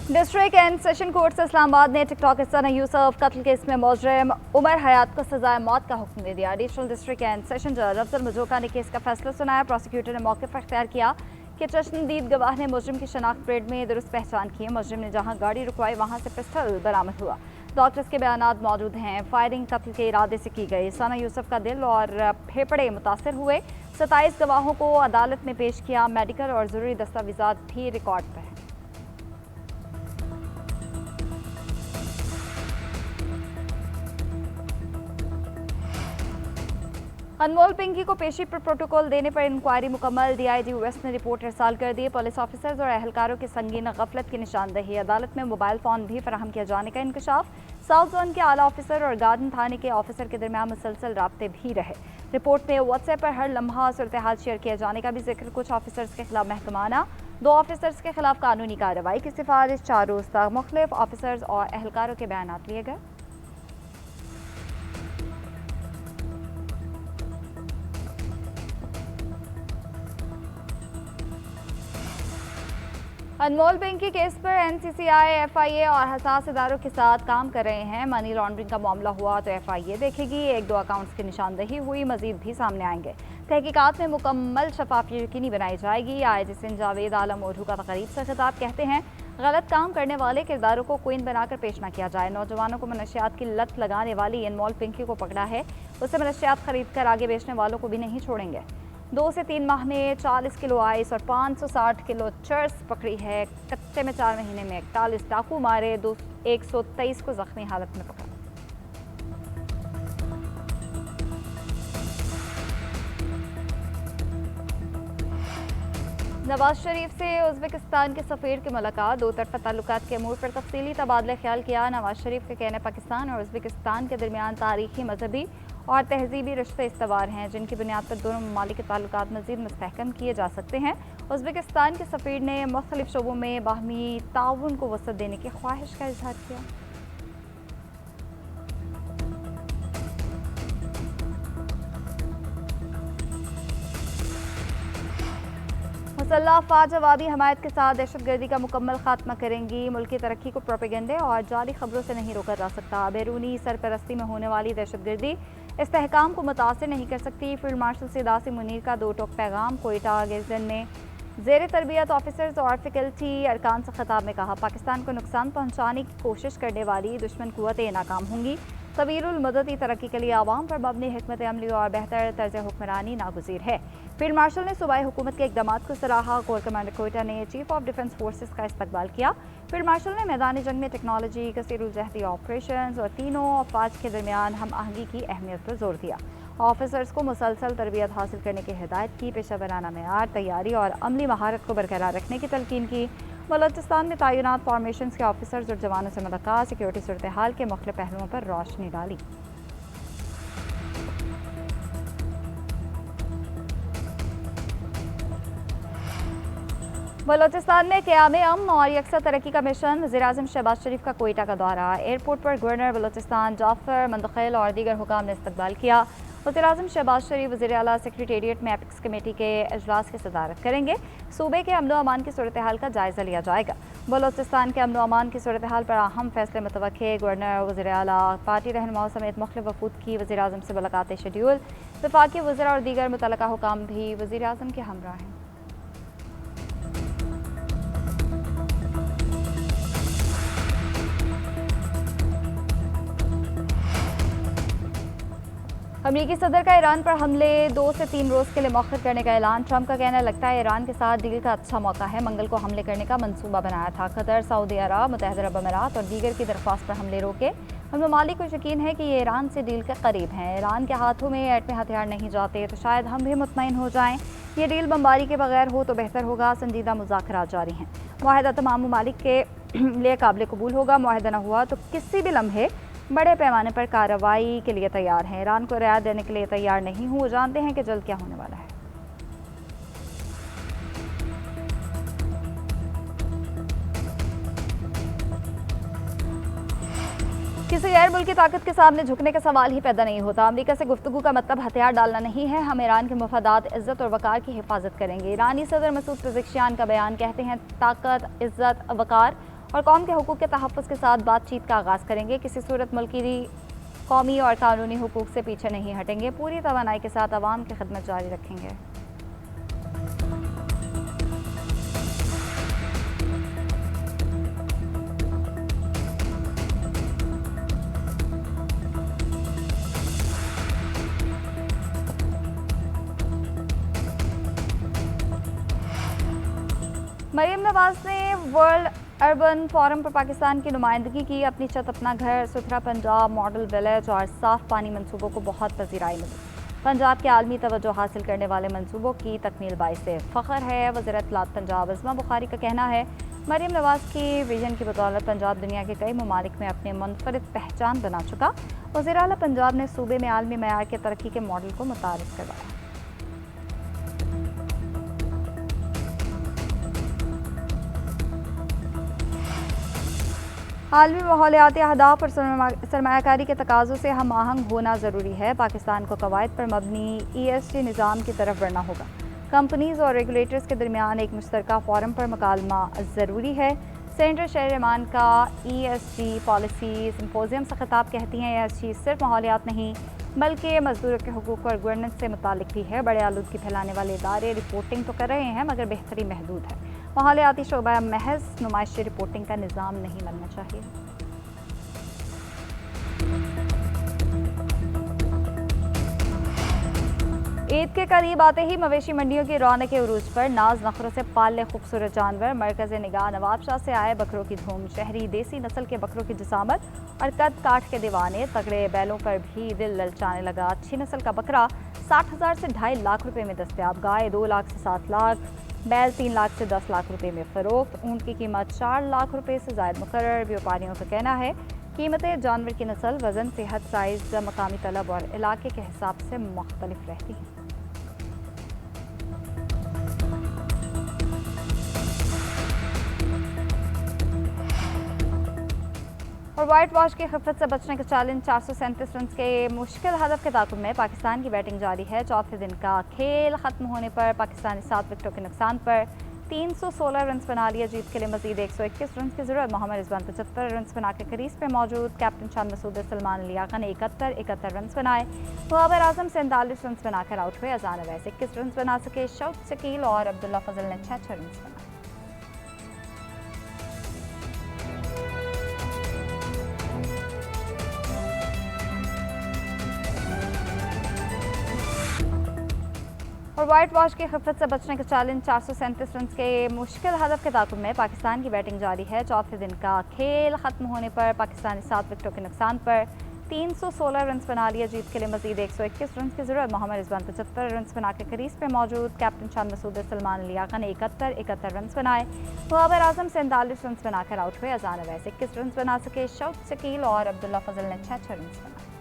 District and session court से इस्लामाबाद ने TikToker सना यूसुफ कत्ल केस में मुजरिम उमर हयात को सजाए मौत का हुक्म दे दिया। एडिशनल डिस्ट्रिक्ट एंड सेशन जज अफजल मजोका ने केस का फैसला सुनाया। प्रोसिक्यूटर ने मौके पर अख्तियार किया कि चश्मदीद गवाह ने मुजरिम की शनाख्त परेड में दुरुस्त पहचान की। मुजरिम ने जहां गाड़ी रुकवाई वहां से पिस्टल बरामद हुआ। डॉक्टर्स के बयानात मौजूद हैं। फायरिंग कत्ल के इरादे से की गई। सना यूसुफ का दिल और फेफड़े मुतासर हुए। 27 गवाहों को अदालत में पेश किया। मेडिकल और जरूरी दस्तावेजात भी रिकॉर्ड पर हैं। अनमोल पिंकी को पेशी पर प्रोटोकॉल देने पर इंक्वायरी मुकम्मल। डीआईजी वेस्ट ने रिपोर्ट इरसाल कर दी। पुलिस ऑफिसर्स और अहलकारों की संगीन गफलत की निशानदही। अदालत में मोबाइल फोन भी फराहम किया जाने का इंकशाफ। साउथ जोन के आला ऑफिसर और गार्डन थाने के ऑफिसर के दरमियान मुसलसल राब्ते भी रहे। रिपोर्ट में व्हाट्सएप पर हर लम्हा सूरत हाल शेयर किया जाने का भी जिक्र। कुछ ऑफिसर्स के खिलाफ महकमाना, 2 ऑफिसर्स के खिलाफ कानूनी कार्रवाई की सिफारिश। 4 रोज तक मुख्तलिफ ऑफिसर्स और अहलकारों के बयानात लिए गए। अनमोल पिंकी केस पर एनसीसीआई, एफआईए और हसास इदारों के साथ काम कर रहे हैं। मनी लॉन्ड्रिंग का मामला हुआ तो एफआईए देखेगी। 1-2 अकाउंट्स की निशानदही हुई, मजीद भी सामने आएंगे। तहकीकात में मुकम्मल शफाफियत यकीनी बनाई जाएगी। आईजी सिंध जावेद आलम ओढ़ू का तकरीब से खिताब कहते हैं गलत काम करने वाले किरदारों को क्वीन बनाकर पेश न किया जाए। नौजवानों को मनशियात की लत लगाने वाली अनमोल पिंकी को पकड़ा है। उससे मनशियात खरीद कर आगे बेचने वालों को भी नहीं छोड़ेंगे। 2 से 3 माह में 40 किलो आइस और 560 किलो चर्स पकड़ी है। कच्चे में 4 महीने में 41 डाकू मारे, 123 को जख्मी हालत में पकड़ा। नवाज शरीफ से उज़्बेकिस्तान के सफ़ीर की मुलाकात। 2 तरफ़ा ताल्लुकात के अमूर पर तफसीली तबादला ख्याल किया। नवाज शरीफ के कहने पाकिस्तान और उज़्बेकिस्तान के दरमियान तारीखी, मजहबी और तहजीबी रिश्ते इस्तवार हैं जिनकी बुनियाद पर दोनों ममालिक के ताल्लुकात मज़ीद मुस्तहकम किए जा सकते हैं। उज़्बेकिस्तान के सफ़ीर ने मुख्तलिफ शोबों में बाहमी ताउन को वसअत देने की ख्वाहिश का इजहार किया। मुसल्लह अफ़वाज अवामी हमायत के साथ दहशतगर्दी का मुकम्मल खात्मा करेंगी। मुल्क की तरक्की को प्रोपेगेंडे और जाली खबरों से नहीं रोका जा सकता। बैरूनी सरपरस्ती में होने वाली दहशतगर्दी इस्तेहकाम को मुतासिर नहीं कर सकती। फील्ड मार्शल सिदासी मुनीर का 2 टोक पैगाम। कोयटा गेजन में ज़ेर तरबियत ऑफिसर्स और फैकल्टी अरकान से खिताब में कहा पाकिस्तान को नुकसान पहुँचाने की कोशिश करने वाली दुश्मन कुव्वतें नाकाम होंगी। तवीरुल मदती तरक्की के लिए आवाम पर मबनी हिकमत अमली और बेहतर तर्ज हुक्मरानी नागुज़ीर है। फील्ड मार्शल ने सूबाई हुकूमत के इकदाम को सराहा। कोर कमांडर कोयटा ने चीफ ऑफ डिफेंस फोर्सेस का इस्तकबाल किया। फील्ड मार्शल ने मैदान जंग में टेक्नोलॉजी, कसीरुल-जहदी ऑपरेशंस और तीनों अफवाज के दरमियान हम आहंगी की अहमियत पर जोर दिया। ऑफिसर्स को मुसलसल तरबियत हासिल करने की हिदायत की। पेशा वराना मेयार, तैयारी और अमली महारत को बरकरार रखने की तलकीन की। बलोचिस्तान में तैनात फॉर्मेशन के ऑफिसर्स और जवानों से मुलाकात। सिक्योरिटी सूरत हाल के मुख्तलिफ पहलुओं पर रोशनी डाली। बलोचिस्तान में क़याम अमन और यकसा तरक्की का मिशन। वज़ीर-ए-आज़म शहबाज शरीफ का कोयटा का दौरा। एयरपोर्ट पर गवर्नर बलोचिस्तान जाफर मंदखिल और दीगर हुकाम ने इस्तकबाल किया। वज़ीर-ए-आज़म शहबाज शरीफ वज़ीर आला सेक्रेटेरिएट में एपिक्स कमेटी के इजलास की सदारत करेंगे। सूबे के अमन अमान की सूरत हाल का जायज़ा लिया जाएगा। बलोचिस्तान के अमन अमान की सूरत हाल पर अहम फैसले मुतवक्के। गवर्नर, वज़ीर आला, पार्टी रहनुमाओं समेत मुख्तलिफ वफूद की वज़ीर-ए-आज़म से मुलाकातें शेड्यूल। वफाकी वज़रा और दीगर मुतल्लका हुकाम भी वज़ीर-ए-आज़म के हमरा हैं। अमेरिकी सदर का ईरान पर हमले 2 से 3 रोज़ के लिए मौखर करने का ऐलान। ट्रंप का कहना लगता है ईरान के साथ डील का अच्छा मौका है। मंगल को हमले करने का मंसूबा बनाया था। कतर, सऊदी अरब, मुत्तहिदा अरब अमीरात और दीगर की दरख्वास्त पर हमले रोके। हम ममालिक को यकीन है कि ये ईरान से डील के करीब हैं। ईरान के हाथों में एटमी हथियार नहीं जाते तो शायद हम भी मुतमईन हो जाएं। ये डील बमबारी के बगैर हो तो बेहतर होगा। संजीदा मुज़ाकरात जारी हैं। मुआहदा तमाम ममालिक के लिए काबिल कबूल होगा। मुआहदा न हुआ तो किसी भी लम्हे बड़े पैमाने पर कार्रवाई के लिए तैयार हैं। ईरान को रियायत देने के लिए तैयार नहीं हूँ। वो जानते हैं कि जल्द क्या होने वाला है। किसी गैर मुल्की ताकत के सामने झुकने का सवाल ही पैदा नहीं होता। अमेरिका से गुफ्तगू का मतलब हथियार डालना नहीं है। हम ईरान के मफादात, इज्जत और वकार की हिफाजत करेंगे। ईरानी सदर मसूद पेज़ेश्कियान का बयान। कहते हैं ताकत, इज्जत, वकार और कौम के हुकूक के तहफ़्फ़ुज़ के साथ बातचीत का आगाज़ करेंगे। किसी सूरत मुल्क की कौमी और कानूनी हुकूक से पीछे नहीं हटेंगे। पूरी तवानाई के साथ आवाम की खिदमत जारी रखेंगे। मरीम नवाज ने वर्ल्ड अर्बन फोरम पर पाकिस्तान की नुमाइंदगी की। अपनी छत अपना घर, सुथरा पंजाब, मॉडल विलेज और साफ पानी मंसूबों को बहुत पजीराई मिली। पंजाब के आलमी तवज्जो हासिल करने वाले मंसूबों की तकमील बाइस फ़ख्र है। वज़ीर इत्तलात पंजाब अज़मा बुखारी का कहना है, मरीम नवाज की विजन की बदौलत पंजाब दुनिया के कई ममालिक में अपने मुनफरिद पहचान बना चुका। वज़ीर आला पंजाब ने सूबे में आलमी मयार के तरक्की के मॉडल को मुतारिफ करवाया। आलमी माहौलियाती अहदाफ और सरमायाकारी के तकाज़ों से हम आहंग होना ज़रूरी है। पाकिस्तान को कवायद पर मबनी ESG निज़ाम की तरफ बढ़ना होगा। कंपनीज़ और रेगुलेटर्स के दरमियान एक मुश्तरका फोरम पर मुकालमा ज़रूरी है। सेंटर शहर-ए-मान का ESG पॉलिसी सिम्पोजियम से खिताब कहती हैं, ESG सिर्फ माहौलियात नहीं बल्कि मजदूरों के हुकूक और गवर्नेंस से मुतालिक भी है। बड़े आलूदगी फैलाने वाले इदारे रिपोर्टिंग तो कर रहे हैं मगर बेहतरी महदूद है। माहौलियाती शोबा महज नुमाइशी रिपोर्टिंग का निज़ाम नहीं बनना चाहिए। ईद के करीब आते ही मवेशी मंडियों की रौनक के उरूज पर नाज नखरों से पाले खूबसूरत जानवर। मरकज़ निगाह नवाबशाह से आए बकरों की धूम, शहरी देसी नस्ल के बकरों की जिसामत और कद काठ के दीवाने। तगड़े बैलों पर भी दिल ललचाने लगा। अच्छी नस्ल का बकरा 60,000 से 2.5 लाख रुपए में दस्तयाब। गाय 2 लाख से 7 लाख, बैल 3 लाख से 10 लाख रुपए में फ़रोख्त। ऊँट की कीमत 4 लाख रुपए से ज़ायद मुकर्रर। व्यापारियों का कहना है कीमतें जानवर की नस्ल, वज़न, सेहत, साइज़, मकामी तलब और इलाके के हिसाब से मुख्तलिफ रहती हैं। और वाइट वॉश की खिफत से बचने का चैलेंज, 437 रन के मुश्किल हदफ के ताक़ुब में पाकिस्तान की बैटिंग जारी है। चौथे दिन का खेल ख़त्म होने पर पाकिस्तान 7 विकेटों के नुकसान पर 316 रन बना लिया। जीत के लिए मजीद 121 रन की ज़रूरत। मोहम्मद रिजवान 75 रन बना के क्रीज पर मौजूद। कैप्टन शान मसूद, सलमान अली आका ने 71 रन बनाए। बाबर आजम 47 रन बनाकर आउट हुए। अजान अवैस 21 रन बना सके। शौक शकील और अब्दुल्ला फजल ने 6 रन बनाए। और वाइट वॉश की खिफत से बचने का चैलेंज, 437 रन के मुश्किल हदफ के ताक़ुब में पाकिस्तान की बैटिंग जारी है। चौथे दिन का खेल ख़त्म होने पर पाकिस्तान 7 विकेटों के नुकसान पर 316 रन बना लिया। जीत के लिए मजीद 121 रन की ज़रूरत। मोहम्मद रिजवान 75 रन बना के क्रीज पर मौजूद। कैप्टन शान मसूद, सलमान अली आका ने 71 रन बनाए। बाबर आजम 47 रन बनाकर आउट हुए। अजान अवैस 21 रन बना सके। शौक शकील और अब्दुल्ला फजल ने 6 रन बनाए।